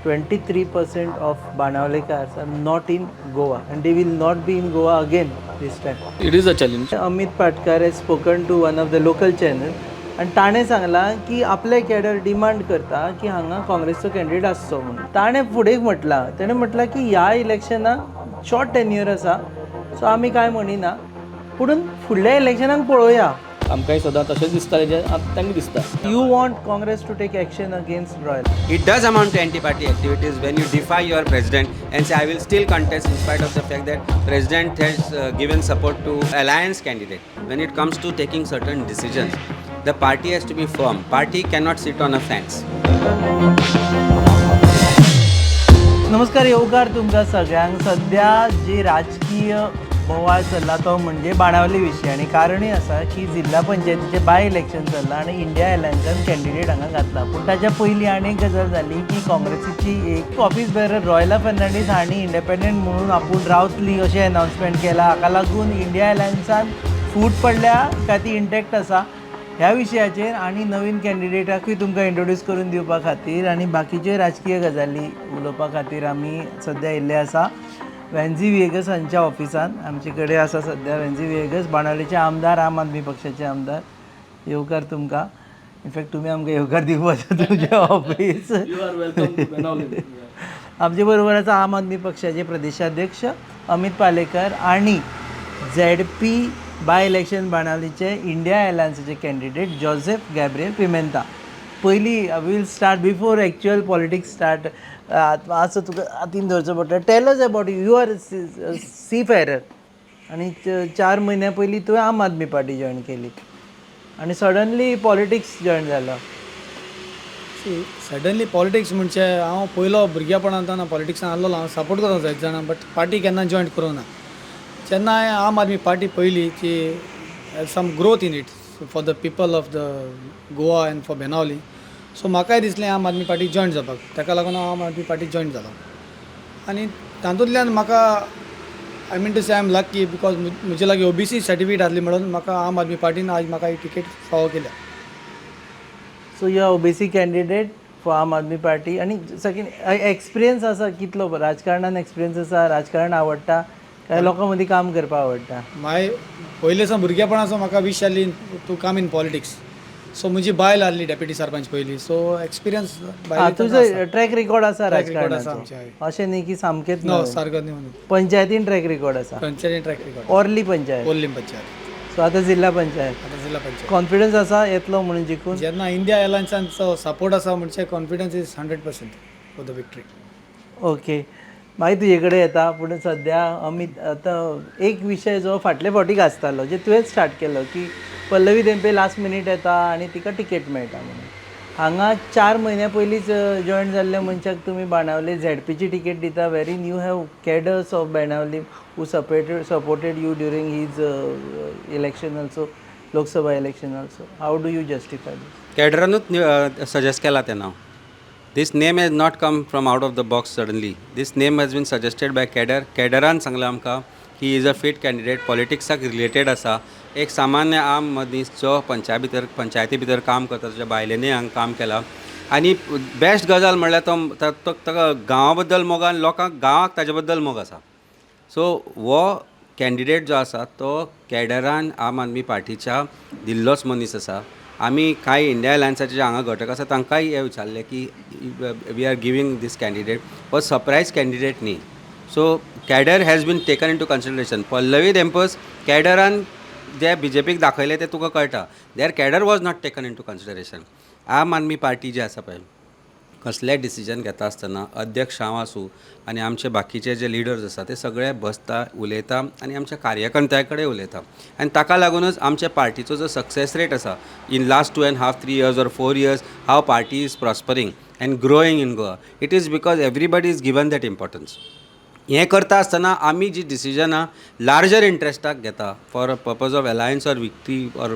23% of Benaulikars are not in Goa, and they will not be in Goa again this time. It is a challenge. Amit Palekar has spoken to one of the local channel, आणि ताणें सांगलां की आपले cadre demand करता की हांगा काँग्रेसचो candidate आसचो म्हणून. ताणें फुडें म्हटलां, ताणें म्हटलां की ह्या इलेक्शनाक शॉर्ट टेन्युअर आसा, सो आमी कांय म्हणिना, पूण फुडल्या इलेक्शनाक पळोवया. आमकांय सदां तशेंच दिसतालें जे तांकां दिसता. You want Congress to take action against Royal? It does amount to anti-party activities when you defy your president and say, I will still contest in spite of the fact that president has given support to alliance candidate. When it comes to taking certain decisions, the party has to be firm. Party cannot sit on a fence. नमस्कार, येवकार तुमकां सगळ्यांक. सध्या जी राजकीय बोवाळ चल्ला तो म्हणजे बाणावली विशीं, आनी कारणूय आसा की जिल्हा पंचायतीचें बाय इलेक्शन चल्लां आनी इंडिया एलायन्सान कॅन्डिडेट हांगा घातला. पूण ताच्या पयलीं आनी एक गजाल जाली की काँग्रेसीची एक ऑफीस बेरर रॉयला फर्नांडीस हांणी इंडिपेंडंट म्हणून आपूण रावतली अशें अनावन्समेंट केला. हाका लागून इंडिया एलायन्सान फूट पडल्या काय ती इंटॅक्ट आसा ह्या विशयाचेर आनी नवीन कॅन्डिडेटाकूय तुमकां इंट्रोड्यूस करून दिवपा खातीर आनी बाकीच्यो राजकीय गजाली उलोवपा खातीर आमी सद्या येयल्ले आसा वेन्झी विएगस हांच्या ऑफिसान. आमचे कडेन आसा सद्या वेन्झी विएगस, बाणावलेचे आमदार, आम आदमी पक्षाचे आमदार. येवकार तुमकां. इनफॅक्ट तुमी आमकां येवकार दिवपाचो तुमचें ऑफीस. आमचे बरोबर आसा आम आदमी पक्षाचे प्रदेशाध्यक्ष अमित पालेकर आनी ZP बाय इलेक्शन बाणावलीचे इंडिया एलायन्साचे कॅन्डिडेट जोसेफ पिमेंता. पयलीं we'll start before actual politics start. असो तुका हातीन धरचो पडटा. टेल अस अबाउट यू आर सी फेरर आनी 4 म्हयन्या पयलीं तुवें आम आदमी पार्टी जॉयन केली आनी सडनली पॉलिटिक्स जॉयन जालो. सडनली पॉलिटिक्स म्हणजे हांव पयलो भुरगेपणांतना पॉलिटिक्सान आसलो, हांव सपोर्ट करता जायत जाणां, बट पार्टी केन्ना जॉयन करूंक ना. जेन्ना हांवें आम आदमी पार्टी पयली की some growth in it for the people of the Goa and for Benaulim, so म्हाकाय दिसलें आम आदमी पार्टी जॉयन जावपाक. ताका लागून हांव आम आदमी पार्टी जॉयन जालो. आनी तातूंतल्यान म्हाका आय मीन टू से आय एम लकी बिकॉज म्हजे लागीं OBC सर्टिफिकेट आसली म्हणून म्हाका आम आदमी पार्टीन आज म्हाका ही टिकेट फावो केल्या. So you are OBC candidate for Aam Aadmi Party. आनी सेकेंड एक्सपिरियन्स आसा कितलो राजकारणान एक्सपिरियन्स आसा? राजकारण आवडटा काय लोकां मदीं काम करपाक आवडटा? पयलेसान भुरगेपणाचो म्हाका विश आसली टू कम इन पॉलिटिक्स. सो म्हजी बायल आसली डेप्युटी सरपंच पयली, सो एक्सपिरियन्स तुजो ट्रॅक रिकॉर्ड आसा राजकारणाचो? अशें न्ही की सामकेंच नो सारको न्ही. पंचायतीन ट्रॅक रिकॉर्ड आसा? पंचायतीन ट्रॅक रिकॉर्ड. ओर्ली पंचायत? ओर्ली पंचायत. सो आतां जिल्हा पंचायत? आतां जिल्हा पंचायत. कॉन्फिडन्स आसा येतलो म्हणून जिखून? जेन्ना इंडिया एलायन्सांचो सपोर्ट आसा म्हणजे confidence is 100% for the victory. Okay, मागीर तुजे कडेन येता. पूण सद्या अमित, आतां एक विशय जो फाटले फावटीक आसतालो जे तुवेंच स्टार्ट केलो की पल्लवी देंपे लास्ट मिनीट येता आनी तिका टिकेट मेळटा म्हणून. हांगा 4 म्हयन्या पयलींच जॉयन जाल्ल्या मनशाक तुमी बाणावले ZPची टिकेट दिता, वेरीन you have cadres of Benaulim who supported you during his election also, Lok Sabha election also. How do you justify this? कॅडरानूच सजेस्ट केला तें नांव. This name has not come from out of the box suddenly. This name has been suggested by Cadre. Cadrean सांगलें आमकां की is a fit candidate, पॉलिटिक्साक related आसा. एक सामान्य आम मनीस जो पंचायती भितर काम करता, तुज्या बायलेनी हांगा काम केलां. आनी बेस्ट गजाल म्हणल्यार तो ताका गांवा बद्दल मोग आनी लोकांक गांवाक ताजे बद्दल मोग आसा. सो हो कॅन्डिडेट जो आसा तो कॅडरान आम आदमी पार्टीच्या दिल्लोच मनीस आसा. आमी कांय इंडिया एलायन्साचे जे हांगा घटक आसा तांकांय हे विचारले की we are giving this candidate. हो सरप्रायज कॅन्डिडेट न्ही. So cadre has been taken into consideration. Pallavi देंपस कॅडरान जे BJPक दाखयले ते तुका कळटा. There cadre was not taken into consideration. Aam Aadmi party जी आसा पळय, कसलेंय डिसिजन घेता आसतना अध्यक्ष हांव आसूं आनी आमचे बाकीचे जे लिडर्स आसा ते सगळे बसता, उलयता आनी आमच्या कार्यकर्त्यां कडेन उलयता. आनी ताका लागूनच आमच्या पार्टीचो जो सक्सेस रेट आसा in last 2.5-3 years or 4 years, हाव party is prospering and growing in Goa. It is because everybody is given that importance. हें करता आसतना आमी जी डिसिजनां लार्जर इंट्रस्टाक घेता for a purpose of alliance or victory or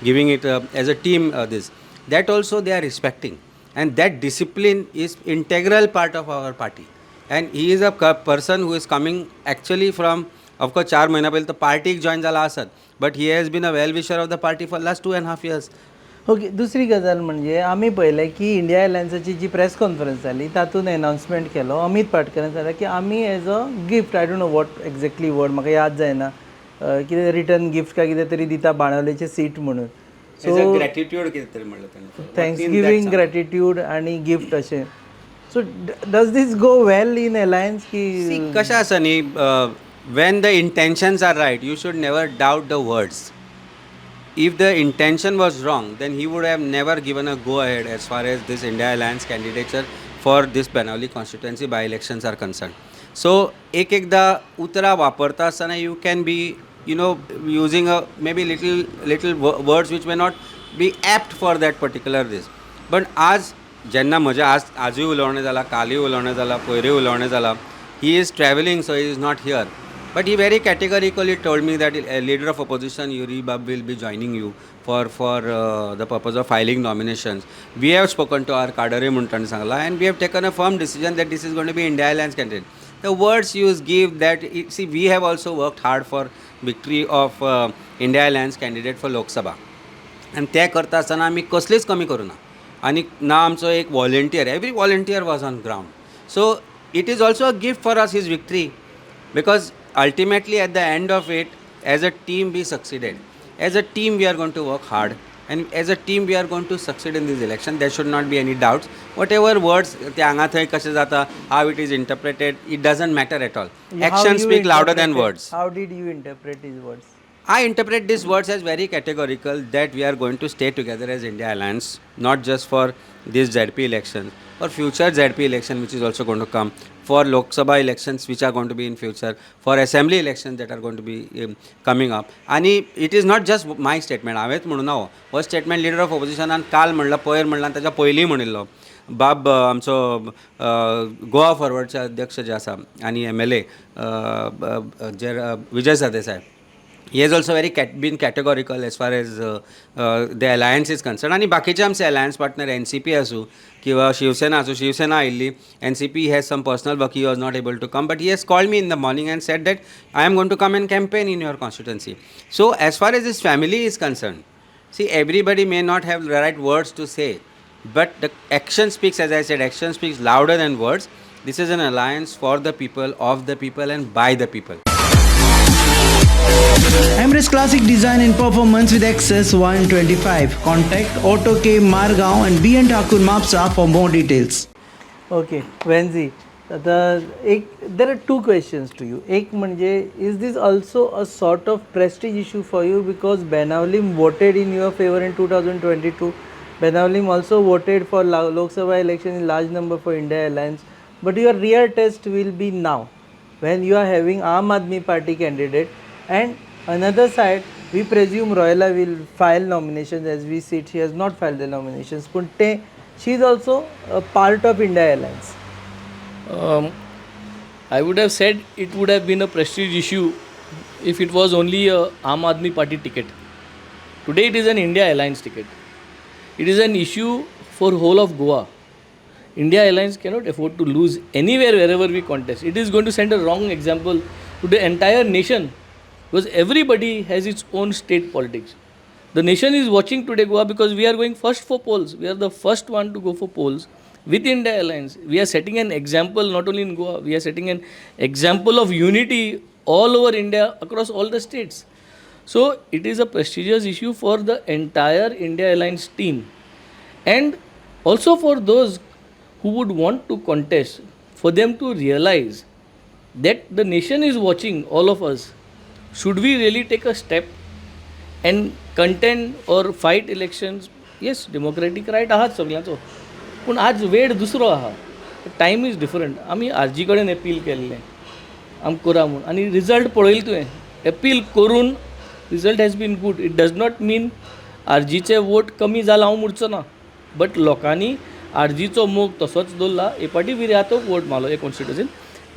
giving it as a team this, that also they are respecting. And that discipline is integral part of our party. And he is a person who is coming actually from, of course, 4 महिना पहिले तो पार्टीक join जाला आसत, but he has been a well wisher of the party for last 2.5 years. Okay, दुसरी गजाल म्हणजे आमी पळयलें की इंडिया एअरलायन्साची जी प्रेस कॉन्फरन्स जाली तातूंत अनाउन्समेंट केलो अमित पाटकरान सांगलें की आमी as a gift, I don't know what exactly word म्हाका याद जायना, कितें रिटर्न गिफ्ट काय कितें तरी दिता बाणावलेचें सीट म्हणून. सो ग्रॅटिट्यूड कितें तरी म्हणलें ताणें. थँक्स गिवींग, ग्रॅटिट्यूड आनी गिफ्ट अशें. So does this go well in alliance की कशें आसा न्ही, when the intentions are right you should never doubt the words. If the intention was wrong, then he would have never given a go ahead as far as this India Alliance candidature for this Benaulim constituency by elections are concerned. So एकदा उतरां वापरता आसतना you can be, you know, using a maybe little words which may not be apt for that particular this. But आज जेन्ना म्हजें आजूय उलोवणें जालां, कालूय उलोवणें जालां, पयरूय उलोवणें जालां, he is travelling so he is not here. But he very categorically told me that a leader of opposition, Yuri Bab, will be joining you for the purpose of filing nominations. We have spoken to our cadre Muntan Sangla and we have taken a firm decision that this is going to be India Alliance candidate. The words used give that, see, we have also worked hard for victory of India Alliance candidate for Lok Sabha. And ते करता आसतना आमी कसलीच कमी करूं ना. आनी ना आमचो एक volunteer, every volunteer was on ground. So it is also a gift for us, his victory, because ultimately at the end of it, as a team we succeeded. As a team we are going to work hard, and as a team we are going to succeed in this election. There should not be any doubts. Whatever words ते हांगा थंय कशें जाता, how it is interpreted, it doesn't matter at all. Actions speak louder than words. How did you interpret his words? I interpret these words as very categorical that we are going to stay together as India Alliance, not just for this ZP election, for future ZP election which is also going to come, for Lok Sabha elections which are going to be in future, for assembly elections that are going to be coming up. And it is not just my statement. हांवेंच म्हणून ना हो statement leader of ऑपोजिशनान काल म्हणला, पयर म्हणला, ताच्या पयलीं म्हणिल्लो. बाब आमचो गोवा फॉरवर्डचे अध्यक्ष जे आसा आनी MLA J Vijay Sardesai, he has also been categorical as far as the alliance is concerned. आणि बाकीचे आमचे alliance partner NCP असू किंवा शिवसेना असू, शिवसेना आयिल्ली, NCP has some personal work, he was not able to come, but he has called me in the morning and said that I am going to come and campaign in your constituency. So as far as his family is concerned, see, everybody may not have the right words to say, but the action speaks, as I said, action speaks louder than words. This is an alliance for the people, of the people and by the people. Embrace classic design and performance with Access 125. Contact Auto K Margaon and BN Thakur Mapsa for more details. Okay, Venzy, there are two questions to you. एक म्हणजे, is this also a sort of prestige issue for you because Benaulim voted in your favor in 2022? Benaulim also voted for Lok Sabha election in large number for India Alliance. But your real test will be now when you are having Aam Aadmi Party candidate, and another side, we presume Royala will file nominations. As we see, she has not filed the nominations. But she is also a part of India Alliance. I would have said it would have been a prestige issue if it was only a Aam Aadmi Party ticket. Today it is an India Alliance ticket. It is an issue for whole of Goa. India Alliance cannot afford to lose anywhere wherever we contest. It is going to send a wrong example to the entire nation, because everybody has its own state politics. The nation is watching today Goa because we are going first for polls. We are the first one to go for polls with India Alliance. We are setting an example not only in Goa, we are setting an example of unity all over India across all the states. So it is a prestigious issue for the entire India Alliance team, and also for those who would want to contest, for them to realize that the nation is watching all of us. Should we really take a step and contend or fight elections? Yes, democratic right आहात सगळ्यांचो, पूण आज वेळ दुसरो आहा, time is different. आमी RG कडेन appeal केल्लें आमकां करा म्हूण, आनी रिजल्ट पळयलो तुवें. अपील करून result has been good. It does not mean आरजीचे वोट कमी जाला हांव म्हणचो ना, बट लोकांनी आरजीचो मोग तसोच दवरला. हे पाटी विर्यातोक वोट मारलो हे कॉन्स्टिट्युएन्सीन.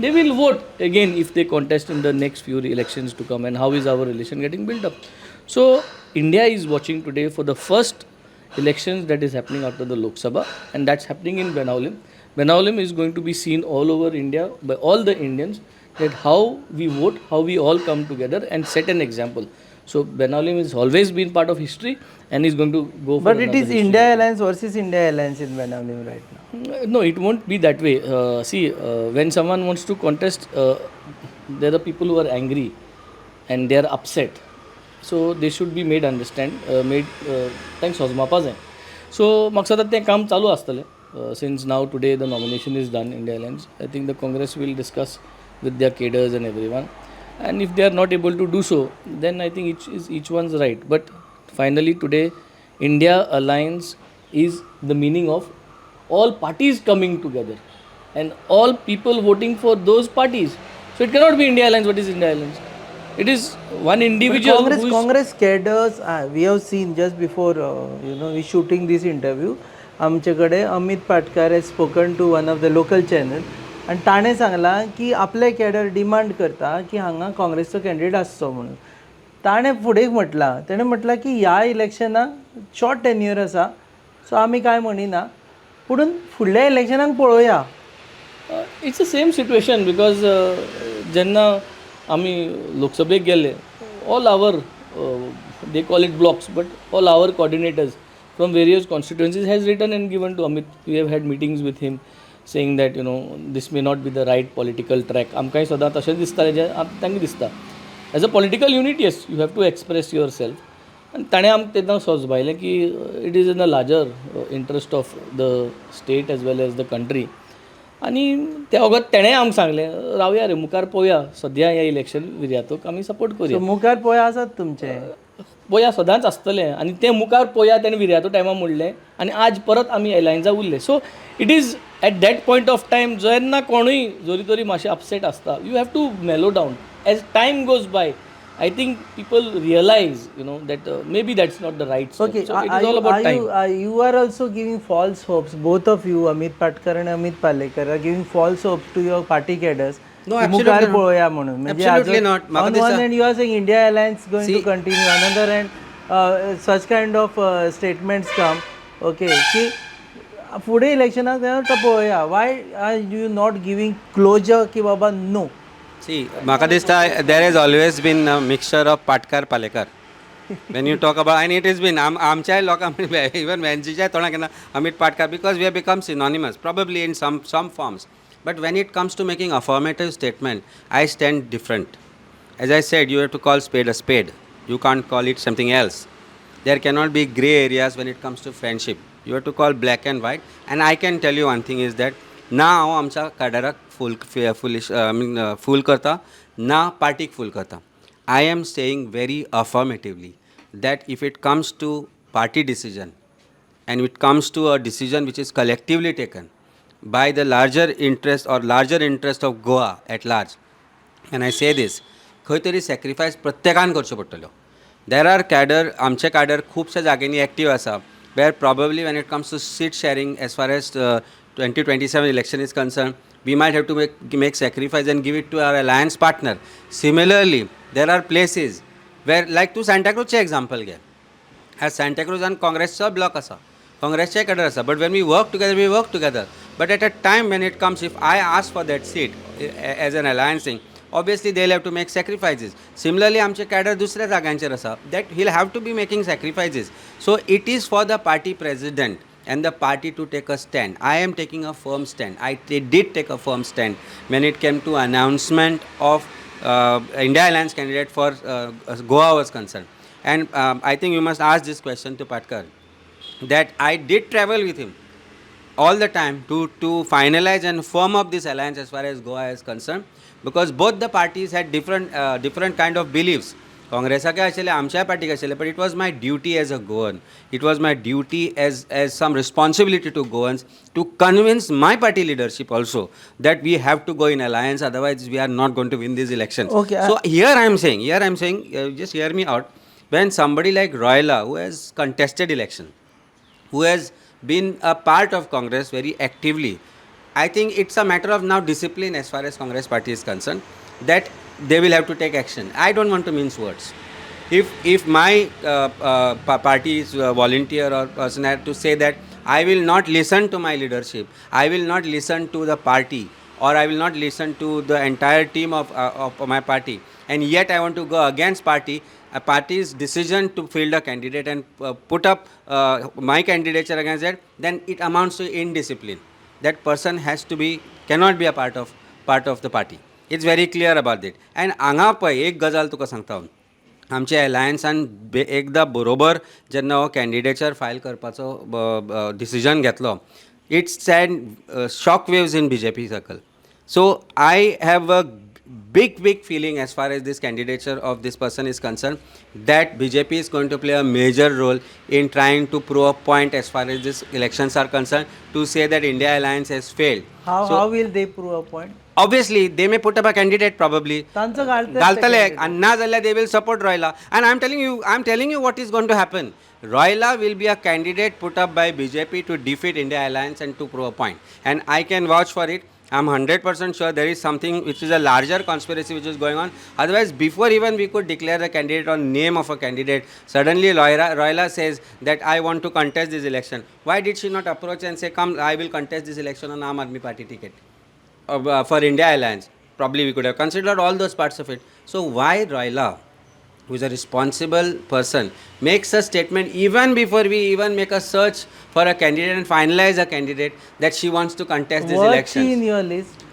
They will vote again if they contest in the next few elections to come. And how is our relation getting built up? So India is watching today for the first elections that is happening after the Lok Sabha, and that's happening in Benaulim. Benaulim is going to be seen all over India by all the Indians, that how we vote, how we all come together and set an example. So Benaulim has always been part of history and is going to go for But it another is history. India Alliance versus India Alliance in Benaulim right now. No, it won't be that way. When someone wants to contest, there are people who are angry and they are upset. So they should be made understand, thanks Hosmapas hai. So मकसदात तें काम चालू आसतलें. Since now today the nomination is done, India Alliance, I think the Congress will discuss with their cadres and everyone. And if they are not able to do so, then I think each one's right. But finally today, India Alliance is the meaning of all parties coming together and all people voting for those parties. So it cannot be India Alliance. What is India Alliance? It is one But individual Congress, who is Congress cadres, we have seen just before, we shooting this interview, आमचेकडे Amit Patkar has spoken to one of the local channel आणि ताणें सांगलां की आपले cadre demand करता की हांगा काँग्रेसचो candidate आसचो म्हणून. ताणें फुडें म्हटलां, ताणें म्हटलां की ह्या इलेक्शनाक शॉर्ट टेन्युअर आसा, सो आमी कांय म्हणिना, पुणून फुडल्या इलेक्शनाक पळोवया. It's a same situation because जेन्ना आमी लोकसभेक गेले, all our they call it blocks, but all our coordinators from various constituencies has written and given to Amit. We have had meetings with him saying that this may not be the right political track. आमकांय सदां तशें दिसता जे तांकां दिसता. As a political unit, yes, you have to express yourself. आनी ताणें आमकां तेन्ना सोजबायलें की it is in the larger interest of the state as well as the country. आनी त्या वगत तेणें आमकां सांगलें रावया रे, मुखार पळोवया, सद्या ह्या इलेक्शन विर्यातूक आमी सपोर्ट करुया. मुखार पळय आसात तुमचे. पळोवया सदांच आसतलें आनी तें मुखार पळोवया तेणें विर्यातो टायमार म्हणलें आनी आज परत आमी एलायन्सा उरले. So it is at that point of time जेन्ना कोणूय जोरी तोरी मातशें अपसेट आसता, you have to mellow down. As time goes by, I think people realize, that maybe that's not the right step. Okay, So it is all about time. You are also giving false hopes. Both of you, Amit Patkar and Amit Palekar, are giving false hopes to your party cadres. No, absolutely मुखार not. पळोवया म्हणून. म्हणजे Absolutely not. On one hand, you are saying India Alliance going to continue. On another hand, such kind of statements come. Okay, की फुडें इलेक्शनाक तेन्ना पळोवया. Why are you not giving closure की बाबा no? See, म्हाका दिसता there has always been a mixture of Patkar Palekar. When you talk about, and it has been, आमच्याय लोकांक even Venzyच्या तोंडाक येना Amit Patkar, because we have become synonymous, probably in some forms. But when it comes to making affirmative statement, I stand different. As I said, you have to call spade a spade. You can't call it something else. There cannot be grey areas when it comes to friendship. You have to call black and white. And I can tell you one thing is that ना हांव आमच्या काडाराक फूल करता, ना पार्टीक फूल करता. I am saying very affirmatively that if it comes to party decision and it comes to a decision which is collectively taken by the larger interest of Goa at large, and I say this, खंय तरी sacrifice प्रत्येकान करचो पडटलो. There are cadre, आमचे cadre खुबशा जाग्यांनी active आसा, where probably when it comes to seat sharing as far as 2027 election is concerned, we might have to make sacrifice and give it to our alliance partner. Similarly, there are places where, like to Santa Cruzचे example घे. As Santa Cruz and Congressचा block आसा, Congressचे cadre आसा, but when we work together. But at a time when it comes, if I ask for that seat as an alliance thing, obviously they'll have to make sacrifices. Similarly, आमचे cadre दुसऱ्या जाग्यांचेर आसा, that he'll have to be making sacrifices. So it is for the party president and the party to take a stand. I am taking a firm stand. I did take a firm stand when it came to announcement of India Alliance candidate for Goa was concerned. And I think you must ask this question to Patkar, that I did travel with him all the time to finalize and firm up this alliance as far as Goa is concerned, because both the parties had different kind of beliefs. काँग्रेसाक आशिल्ले, आमच्या पार्टीक आशिल्ले, but it was my duty as a Goan, it was my duty as some responsibility to Goans to convince my party leadership also that we have to go in alliance, otherwise we are not going to win these elections. Okay, so here I am saying, just hear me out. When somebody like Royla, who has contested election, who has been a part of Congress very actively, I think it's a matter of now discipline as far as Congress party is concerned, that they will have to take action. I don't want to mince words. If my party's volunteer or person had to say that I will not listen to my leadership, I will not listen to the party or I will not listen to the entire team of my party, and yet I want to go against a party's decision to field a candidate and put up my candidature against that, then it amounts to indiscipline. That person cannot be a part of the party. It's very clear about it. And हांगा पळय एक गजाल तुका सांगता हांव. आमच्या एलायन्सान एकदा बरोबर जेन्ना हो कॅन्डिडेचर फायल करपाचो डिसिजन घेतलो, it's sad shock waves in BJP circle. So I have a big feeling as far as this candidature of this person is concerned, that BJP is going to play a major role in trying to prove a point as far as these elections are concerned, to say that India alliance has failed. How will they prove a point? Obviously they may put up a candidate probably, तांचं घालतात घालतले ते candidate. and ना जाल्यार they will support Royla, and I'm telling you what is going to happen. Royla will be a candidate put up by BJP to defeat India alliance and to prove a point, and I can vouch for it. I'm 100% sure there is something which is a larger conspiracy which is going on. Otherwise, before even we could declare the candidate or name of a candidate, suddenly Royla says that I want to contest this election. Why did she not approach and say, come, I will contest this election on Aam Aadmi Party ticket for India alliance? Probably we could have considered all those parts of it. So why Royla, who is a responsible person, makes a statement even before we even make a search for a candidate and finalize a candidate that she wants to contest this Was election? she in your list?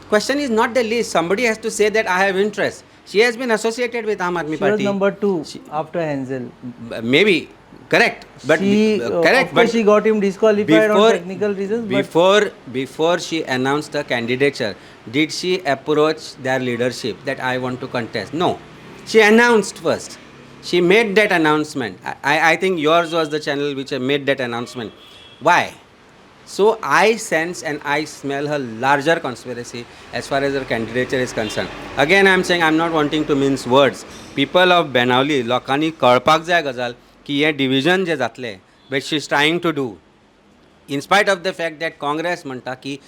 Question is not the list. Somebody has to say that I have interest. She has been associated with Aam Aadmi She was Party. number 2 after Hansel. Maybe. Correct. But She, correct. of course, she got him disqualified on before- technical reasons. But before she announced the candidature, did she approach their leadership that I want to contest? No. She announced first. She made that announcement. I think yours was the channel which made that announcement. Why? So I sense and I smell a larger conspiracy as far as her candidature is concerned. Again, I'm saying I'm not wanting to mince words. People of Benaulim, लोकांनी कळपाक जाय गजाल की हे division जे जातले, which she is trying to do, in spite of the fact that Congress म्हणटा की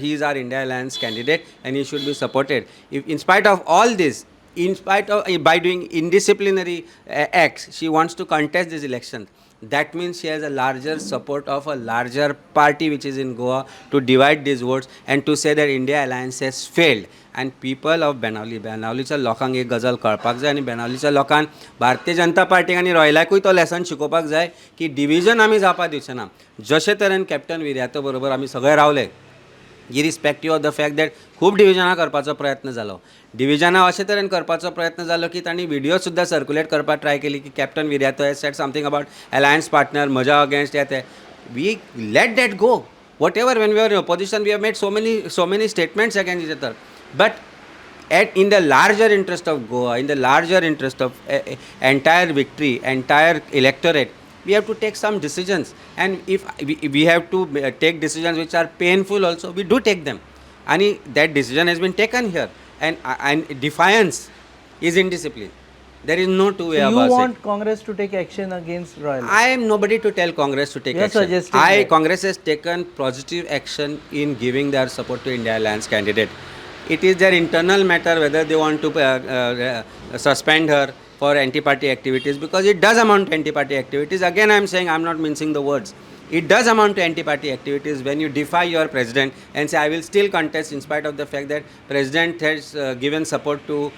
he is our India alliance candidate and he should be supported. If in spite of all this, in spite of by doing indisciplinary acts, she wants to contest this election. That means she has a larger support of a larger party which is in Goa to divide these votes and to say that India alliance has failed. And people of बेनावलीच्या लोकांक एक गजाल कळपाक जाय, आनी बेनावलीच्या लोकांक भारतीय जनता पार्टीक आनी रॉयलाकूय तो लेसन शिकोवपाक जाय की डिविजन आमी जावपाक दिवचे ना. जशे तरेन कॅप्टन विर्यातो बरोबर आमी सगळे रावले, irrespective of the fact that खूब डिविजनां करपाचो प्रयत्न जालो. डिविजनां अशे तरेन करपाचो प्रयत्न जालो की तांणी व्हिडिओ सुद्दां सर्क्युलेट करपाक ट्राय केली की captain Viriato has said something about alliance partner, म्हज्या अगेन्स्ट येते. We let that go. Whatever, when we were in opposition, we have made so many statements against each other. But in the larger interest of Goa, in the larger interest of entire victory, entire electorate, we have to take some decisions. And if we have to take decisions which are painful also, we do take them. And that decision has been taken here. And defiance is indiscipline. There is no two way so about it. you want Congress to take action against Royal? I am nobody to tell Congress to take You are action. suggesting that. Congress has taken positive action in giving their support to India alliance candidate. It is their internal matter whether they want to suspend her for anti-party activities, because it does amount to anti-party activities. Again, I am saying, I am not mincing the words. It does amount to anti-party activities when you defy your president and say, I will still contest in spite of the fact that president has given support to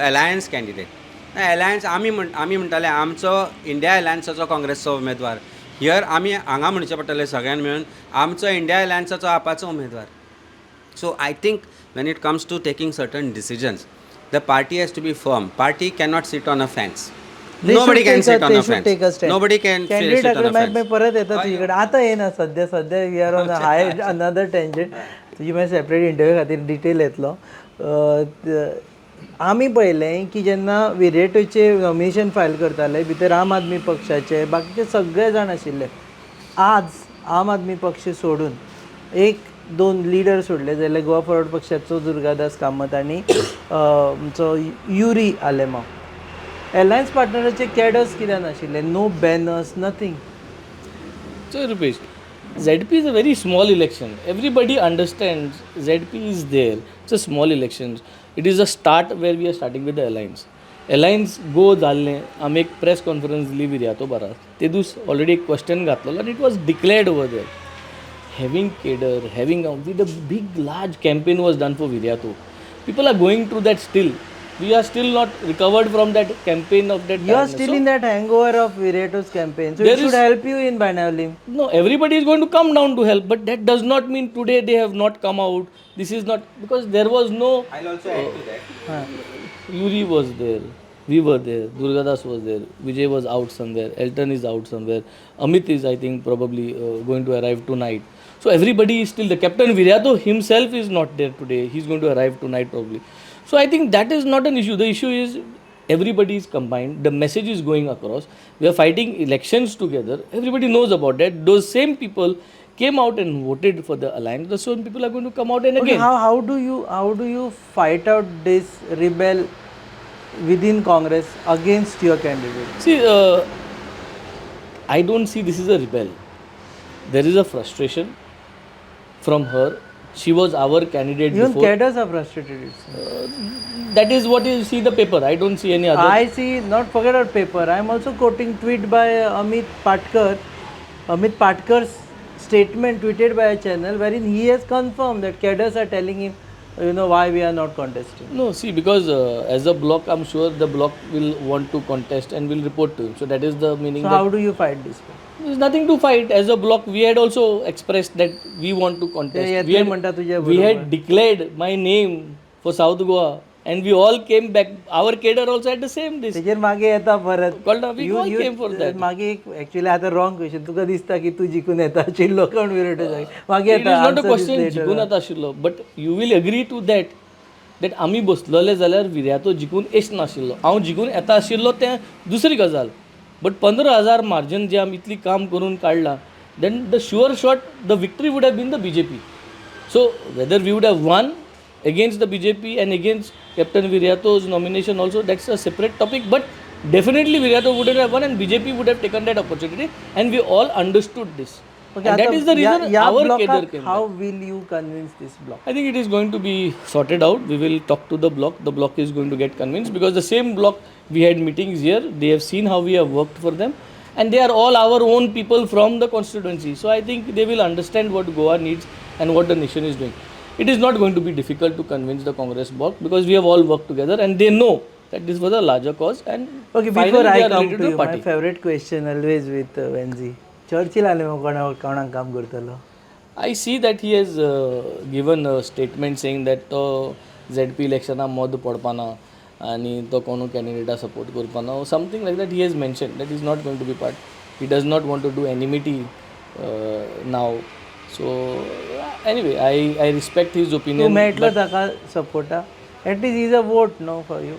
alliance candidate. Alliance, आमी म्हणटाले आमचो India अलायन्साचो काँग्रेसचो उमेदवार. Here आमी हांगा म्हणचे पडटले सगळ्यांनी मेळून आमचो इंडिया अलायन्साचो आपाचो उमेदवार. So I think when it comes to taking certain decisions, the party has to be firm. Party cannot sit on a fence. Nobody can sit on a fence. Nobody can sit on a fence. मैं परत येता तुझ्याकडे. आता येना सध्या we are on high another tangent. तुजी मागीर separate interview खातीर डिटेल येतलो. आमी पळयलें की जेन्ना विरेटोचे नॉमिनेशन फायल करताले भितर आम आदमी पक्षाचे बाकीचे सगळे जाण आशिल्ले. आज आम आदमी पक्ष सोडून एक दोन लिडर सोडले जाल्यार गोवा फॉरवर्ड पक्षाचो दुर्गादास कामत आनी आमचो युरी आलेमांव. अलायन्स पार्टनराचे कॅडर्स कित्याक नाशिल्ले? No banners, nothing. So Rupesh, ZP is a very small election. Everybody understands ZP is there. It's a small election. It is a start where we are starting with the alliance. Alliance go जाल्लें. आमी एक press conference दिली विर्यातो बारा. ते दीस already एक question घातलेलो and it was declared over there. having cadre, having with a big, large campaign was done for Viriato. People are going through that still. We are still not recovered from that campaign of that. You are tiredness. still So in that hangover of Virato's campaign. So there it should is- help you in Benaulim. no, everybody is going to come down to help, but that does not mean today they have not come out. This is not because there was no. I'll also add to that. Yuri was there, we were there, Durgadas was there, Vijay was out somewhere, Elton is out somewhere, Amit is, I think, probably going to arrive tonight. So everybody is still the Captain Viriato himself is not there today. He's going to arrive tonight probably. So I think that is not an issue. The issue is everybody is combined. The message is going across. We are fighting elections together. Everybody knows about that. Those same people came out and voted for the alliance. The same people are going to come out and Okay, again. how do you fight out this rebel within Congress against your candidate? See, I don't see this is a rebel. There is a frustration from her. She was our candidate Even before. cadres are frustrated. That is what you see the paper. I don't see any other. I see, not forget our paper. I am also quoting tweet by Amit Palekar. Amit Palekar's statement tweeted by a channel wherein he has confirmed that cadres are telling him, why we are not contesting. No, see, because as a bloc, I'm sure the bloc will want to contest and will report to him. So that is the meaning. So that how do you fight this? there's nothing to fight. As a bloc, we had also expressed that we want to contest. We had declared my name for South Goa, and we all came back. Our cadre also had the same this. त्याचेर मागे येता परत Called we all came for that. मागे एक actually आता wrong question तुका दिसता की तू जिखून येता आशिल्लो कोण विरोधी जाय मागे It is येता not a question जिखून येता आशिल्लो, but you will agree to that आमी बसलोले जाल्यार विर्यातो जिखून येच नाशिल्लो. हांव जिखून येता आशिल्लो तें दुसरी गजाल. बट 15,000 मार्जिन जे आमी इतली काम करून काडला, then the sure shot the victory would have been the BJP. So whether we would have won against the BJP and against Captain Viriato's nomination also, that's a separate topic, but definitely Viriato wouldn't have won and BJP would have taken that opportunity, and we all understood this. Okay, And that is the reason our cadre came how back. will you convince this block? I think it is going to be sorted out. We will talk to the block. The block is going to get convinced because the same block we had meetings here. They have seen how we have worked for them, and they are all our own people from the constituency. So I think they will understand what Goa needs and what the nation is doing. It is not going to be difficult to convince the Congress bloc because we have all worked together and they know that this was a larger cause. And Okay, finally before they I are come related to you, my party. favorite question always with Venzy. Churchill आले मग कोणाक काम करतलो? I see that he has given a statement saying that तो ZP इलेक्शना मद पडपाना आणि तो कोणू कॅन्डिडेटा support करपाना something like that he has mentioned that he is not going to be part. He does not want to do enmity now. So anyway, I respect his तू opinion. मेळटलो ताका सपोर्टा? At least he is a vote no for you.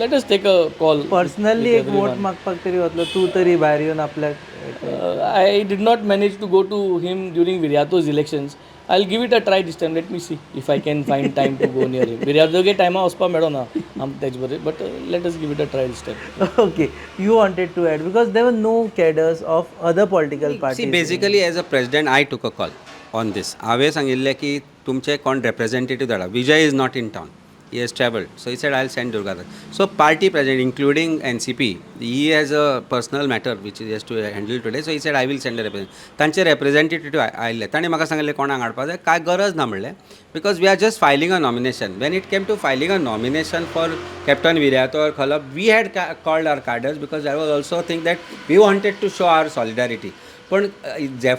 Let us take a call. Personally with एक vote everyone. मागपाक तरी वतलो तू तरी भायर येवन आपल्याक I did not manage to go to him during Viriato's elections. I'll give it a try this time. Let me see if I can find time to go near him. Viriato ge time वचपा मेळो ना आम तेच बरे, but let us give it a try this time. Okay, you wanted to add because there were no cadres of other political parties. See, basically as a president, I took a call on this. हांवें सांगिल्लें की तुमचे कोण representative धाडा. Vijay is not in town. He has travelled. So he said, I'll send Durgadas. So party president, including NCP, he has a personal matter which he has to handle today. So he said, I will send a representative. तांचे representative आयिल्ले. ताणें म्हाका सांगिल्लें कोणाक हाडपा जाय काय गरज ना म्हणलें because we are just filing a nomination. When it came to filing a nomination for Captain Viriato or Khalab, we had called our cadres because I was also think that we wanted to show our solidarity. But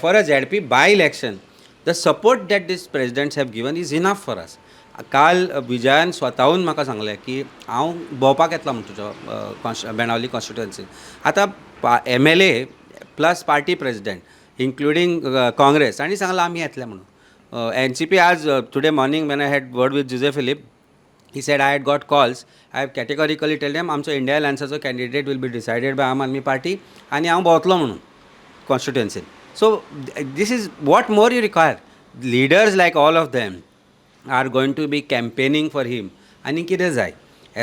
for a ZP by-election, the support that these presidents have given is enough for us. काल विजयान स्वताहून म्हाका सांगलें की हांव भोंवपाक येतलो म्हण तुज्या बेणावली कॉन्स्टिट्युएन्सीन आतां MLA plus party president including Congress आनी सांगलां आमी येतले म्हणून NCP आज today morning when I had word with Joseph Philip he said I had got calls. I have categorically told them आमचो इंडिया अलायन्साचो candidate will be decided by Aam Aadmi Party आनी हांव भोंवतलो म्हणून कॉन्स्टिट्युएन्सीन. So this is what more you require. Leaders like all of them are going to be campaigning for him. आणि कितें जाय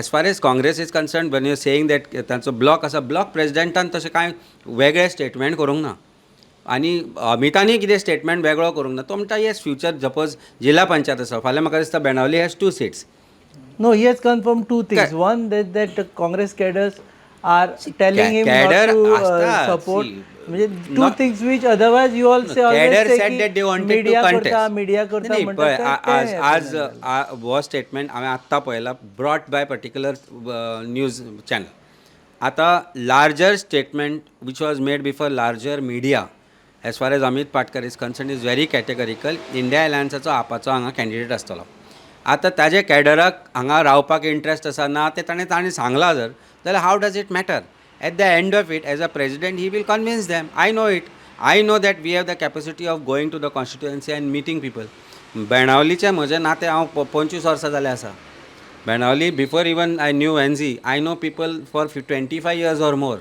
as far as Congress is concerned, when you're saying that तांचो block आसा ब्लॉक प्रेसिडेंटान तशें कांय वेगळें statement करूंक ना आनी अमितानी कितें स्टेटमेंट वेगळो करूंक ना. तो म्हणटा येस फ्युचर सपोज जिल्ला पंचायत आसा फाल्यां म्हाका दिसता बेणावली has 2 seats. No, he has confirmed two things. One, that Congress cadres are telling him not cadre to asta, support. see, म्हणजे two not- things which otherwise you all say always Cadre say said की that they wanted to media contest. करता media करता नाही, म्हणतात पण तर आज ते आज happen झालं. वो स्टेटमेंट हांवें आत्तां पळयला brought by particular news channel. आतां larger statement which was made before larger media as far as Amit Patkar is concern is very categorical. India एलायन्साचो आपाचो हांगा कॅन्डिडेट आसतलो. आतां ताजे कॅडराक हांगा रावपाक इंट्रस्ट आसा ना ते ताणें सांगलां जर जाल्यार how does it matter. At the end of it as a president he will convince them. I know it. I know that we have the capacity of going to the constituency and meeting people. बेणावलीचे म्हजें नातें हांव 25 वर्सां जालें आसा. Benaulim before even I knew वेन्झी I know people for 25 years or more.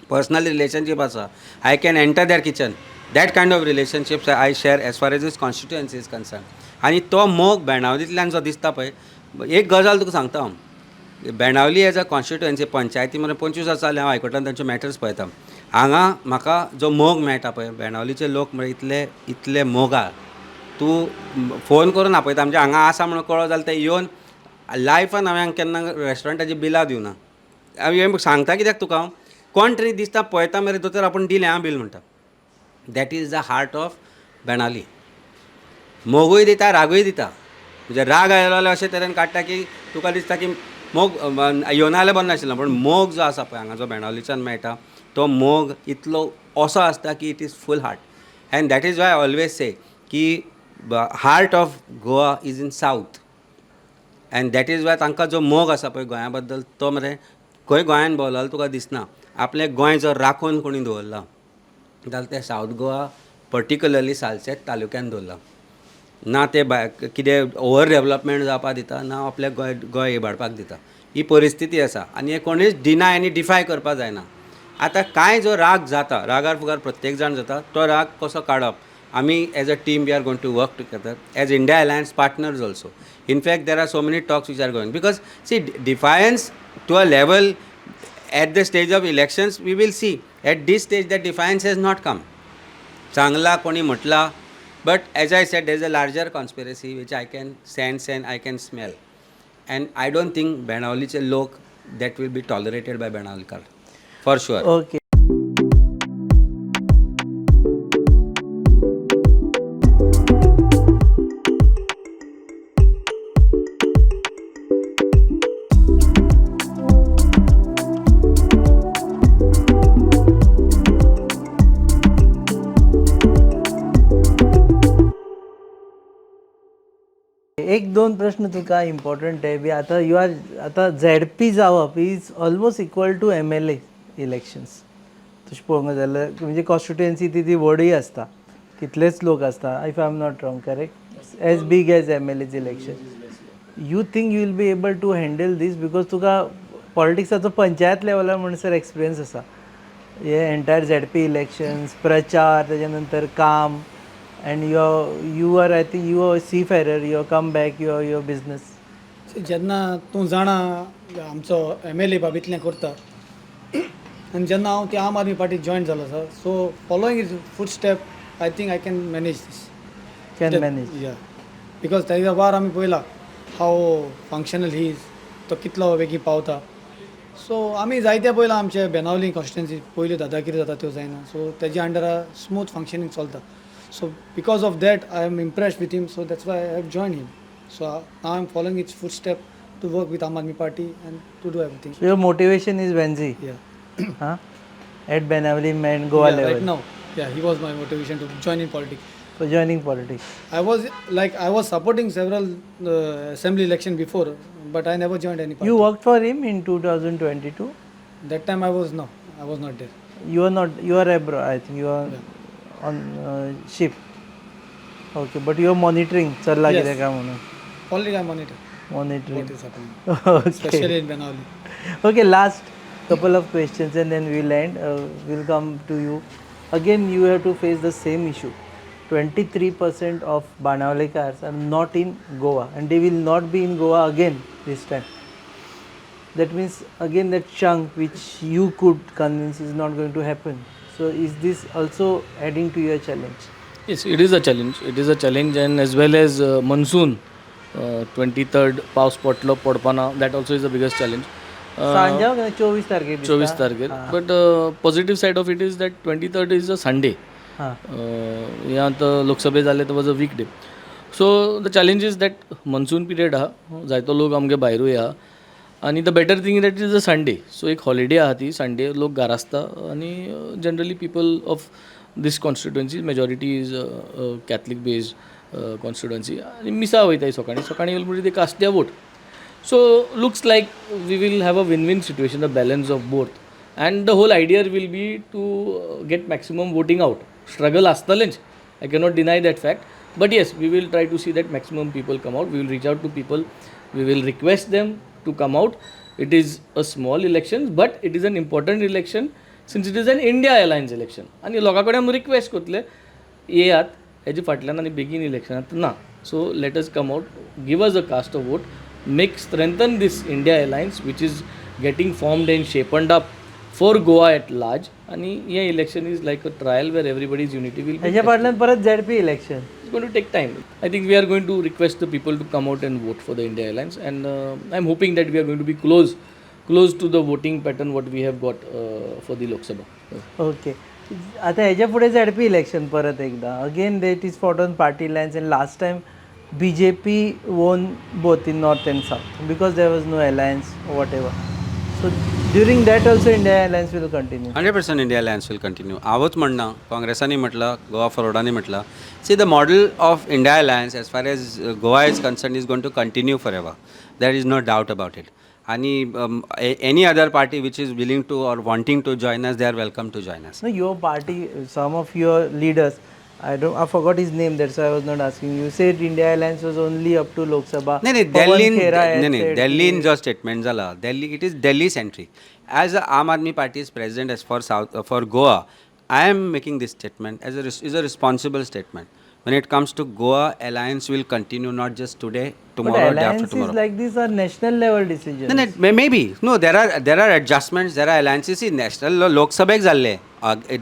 Personal relationship आसा. I can enter their kitchen. That kind of relationships I share as far as is constituency is concern. आनी तो मोग बेणावलींतल्यान जो दिसता पळय, एक गजाल तुका सांगता हांव. बेणावली एज अ कॉन्स्टिट्युएन्सी पंचायती मरे 25 वर्सां जालीं हांव हायकोर्टान तांचे मॅटर्स पळयता. हांगा म्हाका जो मोग मेळटा पळय बेणावलीचे लोक म्हणजे इतले मोगाळ. तूं फोन करून आपयता म्हणजे हांगा आसा म्हणून कळो जाल्यार ते येवन लायफान हांवें केन्ना रेस्टॉरंटाची बिलां दिवना. हांवें सांगता कित्याक तुका हांव कोण तरी दिसता पळयता मरे दोतोर आपूण दिलें आं बील म्हणटा. That is the heart of Benaulim. मोगूय दिता रागूय दिता. म्हणजे राग आयलो जाल्यार अशे तरेन काडटा की तुका दिसता की मोग येवना जाल्यार बरें नाशिल्लें. पूण मोग जो आसा पळय हांगा जो बेणावलीच्यान मेळटा तो मोग इतलो असो आसता की it is full heart. And that is why I always say की heart of Goa is in south. And that is why तांकां जो मोग आसा पळय गोंया बद्दल तो मरे खंय गोंयान भोंवलो जाल्यार तुका दिसना. आपलें गोंय जर राखून कोणी दवरला जाल्यार ते सावथ गोवा पर्टिक्युलरली सालसेट तालुक्यान दवरला. ना ते कितें ओवर डेवलपमेंट जावपाक दिता ना आपलें गोंय इबाडपाक दिता. ही परिस्थिती आसा आनी हे कोणीच डिनाय आनी डिफाय करपाक जायना. आतां कांय जो राग जाता रागार फुगार प्रत्येक जाण जाता तो राग कसो काडप. आमी as a team we are going to work together as India alliance partners also. In fact there are so many talks which are going because see defiance to a level at the stage of elections we will see. At this stage that defiance has not come. चांगला कोणी म्हटला but as I said there is a larger conspiracy which I can sense and I can smell. And I don't think बेणावलीचे लोक that will be tolerated by बेणावलीकार for sure. Okay. एक दोन प्रश्न तुका इम्पॉर्टंट आहे. आता यू आर आता झेडपी जावप is almost equal to MLA elections. तशें पळोवंक जाल्यार म्हणजे कॉन्स्टिट्युएन्सी ती व्हडूय आसता तितलेच लोक आसता. If I am not wrong correct as big as MLA's election. You think you will be able to handle this because तुका पॉलिटिक्साचो पंचायत लेवलार म्हणसर एक्सपिरियन्स आसा. हे एंटायर झेडपी इलेक्शन्स प्रचार त्याच्या नंतर काम and you are I think you are a seafarer, you come back your business. जेन्ना तूं जाणा आमचो MLA बाबींतलें करता आनी जेन्ना हांव ती आम आदमी पार्टीक जॉयन जालो आसा so following is good step I think I can manage this. Can manage. Yeah because त्या वार आमी पळयला हाव फंक्शनल ही इज तो कितलो बेगीन पावता. सो आमी जायते पळयलां आमचे बेनावली कॉन्स्टिट्युएन्सी पयल्यो दादागिरी जाता त्यो जायना. सो तेज्या अंडरा स्मूथ फंक्शनींग चलता. So because of that, I am impressed with him. So that's why I have joined him. So now I'm following his footsteps to work with Aam Aadmi Party and to do everything. So your motivation is Venzy, Yeah. huh? At Benaulim and Goa Yeah, level. right now, yeah, he was my motivation to join in politics. For joining politics. I was supporting several assembly election before, but I never joined any party. You worked for him in 2022. That time I was not there. You are abroad. I think you are on ship. Okay, but you are monitoring. चल्ला Yes. कितें काय म्हणून. Only I monitor Monitoring. what is happening, Okay. especially in Benaulim. Okay, last couple of questions and then we'll end. We'll come to you. Again, you have to face the same issue. 23% of Banavlikars are not in Goa and they will not be in Goa again this time. That means again that chunk which you could convince is not going to happen. So is this also adding to your challenge? Yes, it is a challenge. It is a challenge, and as well as monsoon, 23rd पावस पडलो पडपाना, that also is the biggest challenge. सांजा 24 तारखेर दिसता. 24 तारखेर. But positive side of it is that 23rd is a Sunday. हां ह्या आतां लोकसभे जाले तो was a weekday. So the challenge is that monsoon period आहा, जायतो लोक आमगे भायरूय आहा, आनी the better thing that is a Sunday. So एक हॉलिडे आहा ती संडे, लोक घरा आसता आनी generally people of this constituency majority is Catholic based constituency आनी मिसा वयताय सकाळीं सकाळीं येयले म्हणजे ते cast their vote. So looks like we will have a win-win situation, the balance of both, and the whole idea will be to get maximum voting out. Struggle astalench, I cannot deny that fact, but yes, we will try to see that maximum people come out. We will reach out to people, we will request them to come out. It is a small election, but it is an important election since it is an India Alliance election. आणि लोकांकडे आमी request करतले येयात हेजे फाटल्यान आनी बेगीन इलेक्शनात ना. So let us come out, give us a cast of vote, make strengthen this India alliance which is getting formed and shaped up for Goa at large. And yeah, election is like a trial where everybody's unity will be ह्याच्या फाटल्यान परत ZP election. it's going to take time. I think we are going to request the people to come out and vote for the India alliance, and I'm hoping that we are going to be close to the voting pattern what we have got for the Lok Sabha. Okay आता ह्याच्या पुढे ZP election परत एकदा again that is fought on party lines and last time BJP won both in north and south because there was no alliance or whatever. So during that also India alliance will continue. 100% India alliance will continue. आवत म्हणणं काँग्रेसांनी म्हटलं, गोवा फॉरवर्डांनी म्हटलं, see the model of India alliance as far as Goa is concerned is going to continue forever. There is no doubt about it. And any other party which is willing to or wanting to join us, they are welcome to join us. No, your party, some of your leaders, I forgot his name, that's why I was not asking. You said India alliance was only up to Lok Sabha. नहीं दिल्ली इन जो statement झाला, Delhi it is Delhi centric. As a Aam Aadmi Party is president as for south for Goa, I am making this statement as is a responsible statement. When it comes to Goa, alliance will continue not just today, tomorrow, but day after alliances tomorrow. like these are national level decisions. No, maybe no. There are adjustments. There are alliances in national. Lok Sabha zalle.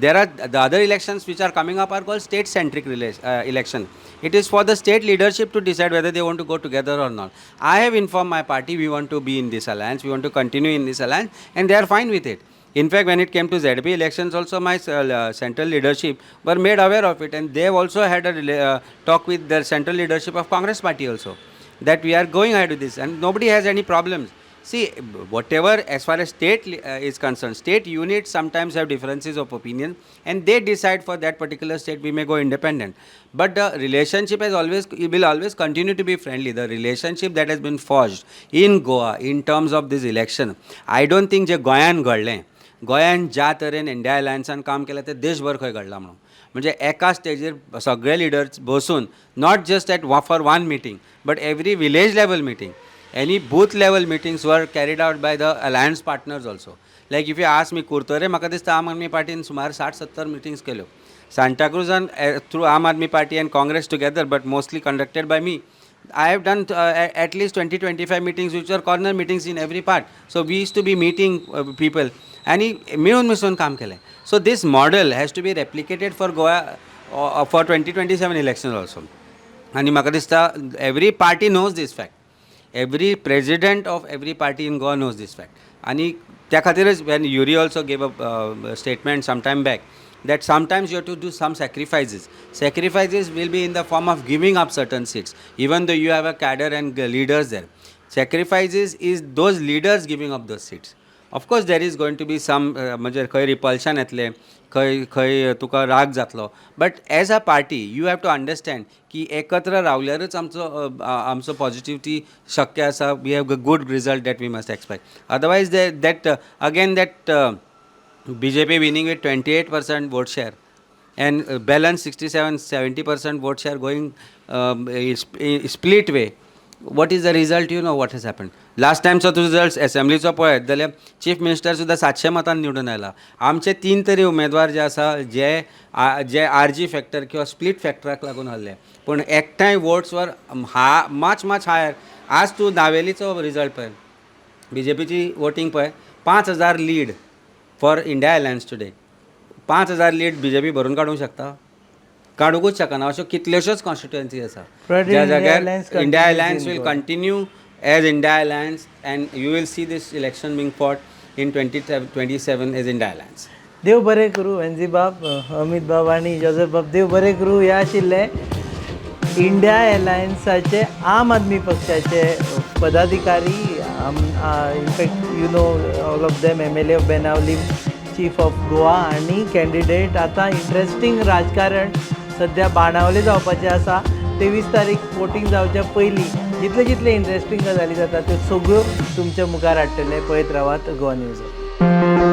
There are the other elections which are coming up are called state-centric election. It is for the state leadership to decide whether they want to go together or not. I have informed my party we want to be in this alliance. We want to continue in this alliance, and they are fine with it. In fact, when it came to ZP elections also, my central leadership were made aware of it, and they have also had a talk with the central leadership of Congress party also, that we are going ahead with this, and nobody has any problems. See, whatever as far as state is concerned, state units sometimes have differences of opinion, and they decide for that particular state we may go independent. But the relationship will always continue to be friendly. The relationship that has been forged in Goa in terms of this election, I don't think जे गोंयान घडलें, गोंयान ज्या तरेन India अलायन्सान काम केलें तें देशभर खंय घडलां म्हणून. म्हणजे एका स्टेजीर सगळे लिडर्स बसून, not just at for one meeting, but every village level meeting, any booth level meetings were carried out by the alliance partners also. Like if you ask me, Curtorim म्हाका दिसता आम आदमी पार्टीन सुमार 60-70 मिटींग्स केल्यो. सांताक्रुजान थ्रू आम Aadmi party and Congress together, but mostly conducted by me. I have done at least 20-25 meetings which are corner meetings in every part. So we used to be meeting people and मिळून मिसळून काम केलें. So this model has to be replicated for Goa for 2027 elections also. आणि म्हाका दिसता every party knows this fact. Every president of every party in Goa knows this fact. आणि त्या खातीरच when Yuri also gave a statement some time back that sometimes you have to do some sacrifices. Sacrifices will be in the form of giving up certain seats, even though you have a cadre and leaders there. Sacrifices is those leaders giving up those seats. Of course, there is going to be some म्हणजे खंय repulsion येतलें, खंय तुका राग जातलो. But as a party you have to understand की एकत्र रावल्यारच आमचो पॉझिटिव्हिटी शक्य आसा. We have a good result that we must expect. Otherwise that BJP winning with 28% vote share and balance 67-70% vote share going split way. What is the result? You know what has happened. Last time so results assemblyचो पळयत जाल्यार chief minister सुद्दां 700 मतान निवडून आयला. आमचे 3 तरी उमेदवार जे आसा जे RG फॅक्टर किंवा स्प्लीट फॅक्टराक लागून आहले, पूण एकठांय वोट्सवर मच हायर. आज तूं नावेलीचो रिजल्ट पळय, BJPची वोटींग पळय, 5000 lead for India alliance today. 5000 lead BJP भरून काडूंक शकता? काडूंकूच शकना. अश्यो कितल्योश्योच कॉन्स्टिट्युएन्सी आसा ज्या जाग्यार India alliance will continue as India Alliance, and you will see this election being fought in 2027 as India Alliance. देव बरें करूं वेंझी बाब, अमित बाब आणि जोसेफ बाब, देव बरें करूं. हे आशिल्ले इंडिया एलायन्साचे आम आदमी पक्षाचे पदाधिकारी, in fact you know all of them, MLA of Benaulim, chief of Goa आणि कॅन्डिडेट. आतां इंट्रस्टींग राजकारण सद्या बाणावले जावपाचें आसा. 23 तारीख वोटींग जावच्या पयलीं जितले जितले इंट्रस्टींग गजाली जाता त्यो सगळ्यो तुमच्या मुखार हाडटले. पळयत रावात गोवा न्यूज.